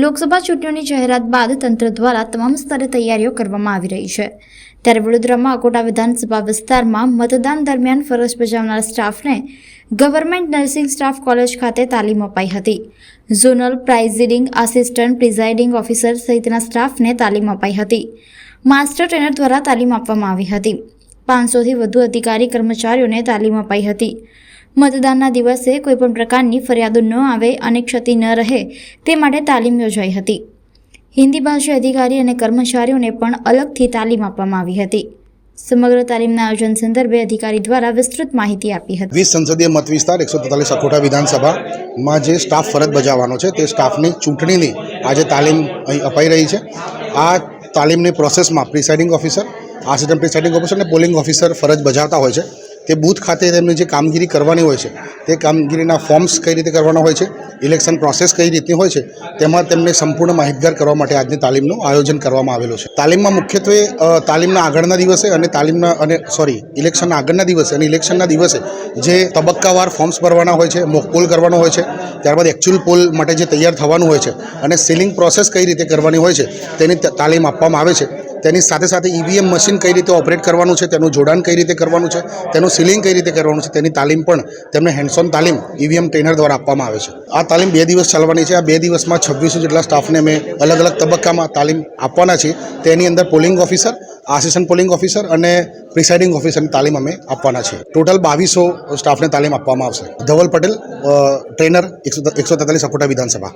લોકસભા ચૂંટણીઓની જાહેરાત બાદ તંત્ર દ્વારા તમામ સ્તરે તૈયારીઓ કરવામાં આવી રહી છે। ત્યારે વડોદરામાં અકોટા વિધાનસભા વિસ્તારમાં મતદાન દરમિયાન ફરજ બજાવનાર સ્ટાફને ગવર્મેન્ટ નર્સિંગ સ્ટાફ કોલેજ ખાતે તાલીમ અપાઈ હતી। Zonal presiding assistant presiding officer સહિતના સ્ટાફને તાલીમ અપાઈ હતી। માસ્ટર ટ્રેનર દ્વારા તાલીમ આપવામાં આવી હતી। 500થી વધુ અધિકારી કર્મચારીઓને તાલીમ અપાઈ હતી। મતદાનના દિવસે કોઈપણ પ્રકારની ફરિયાદો ન આવે અને ક્ષતિ ન રહે તે માટે તાલીમ યોજાઈ હતી। હિન્દી ભાષી અધિકારી અને કર્મચારીઓને પણ અલગથી તાલીમ આપવામાં આવી હતી। સમગ્ર તાલીમના આયોજન સંદર્ભે અધિકારી દ્વારા વિસ્તૃત માહિતી આપી હતી। 20 સંસદીય મત વિસ્તાર 143 અકોટા વિધાનસભામાં જે સ્ટાફ ફરજ બજાવવાનો છે તે સ્ટાફની ચૂંટણીની આજે તાલીમ અહીં અપાઈ રહી છે। આ તાલીમની પ્રોસેસમાં presiding officer, assistant presiding officer અને પોલિંગ ઓફિસર ફરજ બજાવતા હોય છે। તે બૂથ ખાતે તેમની જે કામગીરી કરવાની હોય છે તે કામગીરીના ફોર્મ્સ કઈ રીતે કરવાના હોય છે, ઇલેક્શન પ્રોસેસ કઈ રીતની હોય છે, તેમાં તેમને સંપૂર્ણ માહિતગાર કરવા માટે આજની તાલીમનું આયોજન કરવામાં આવેલું છે। તાલીમમાં મુખ્યત્વે તાલીમના આગળના દિવસે અને ઇલેક્શનના આગળના દિવસે અને ઇલેક્શનના દિવસે જે તબક્કાવાર ફોર્મ્સ ભરવાના હોય છે, મોક પોલ કરવાનો હોય છે, ત્યારબાદ એકચ્યુઅલ પોલ માટે જે તૈયાર થવાનું હોય છે અને સીલિંગ પ્રોસેસ કઈ રીતે કરવાની હોય છે તેની તાલીમ આપવામાં આવે છે। તેની સાથે સાથે ઈવીએમ મશીન કઈ રીતે ઓપરેટ કરવાનું છે, તેનું જોડાણ કઈ રીતે કરવાનું છે, તેનું સીલિંગ કઈ રીતે કરવાનું છે, તેની તાલીમ પણ તેમને હેન્ડ્સ ઓન તાલીમ ઈવીએમ ટ્રેનર દ્વારા આપવામાં આવે છે। આ તાલીમ 2 દિવસ ચાલવાની છે। આ 2 દિવસમાં 2600 જેટલા સ્ટાફને અમે અલગ અલગ તબક્કામાં તાલીમ આપવાના છીએ। તેની અંદર polling officer, assistant polling officer અને પ્રિસાઇડિંગ ઓફિસરની તાલીમ અમે આપવાના છીએ। ટોટલ 2200 સ્ટાફને તાલીમ આપવામાં આવશે। ધવલ પટેલ, ટ્રેનર, 143 અકોટા વિધાનસભા।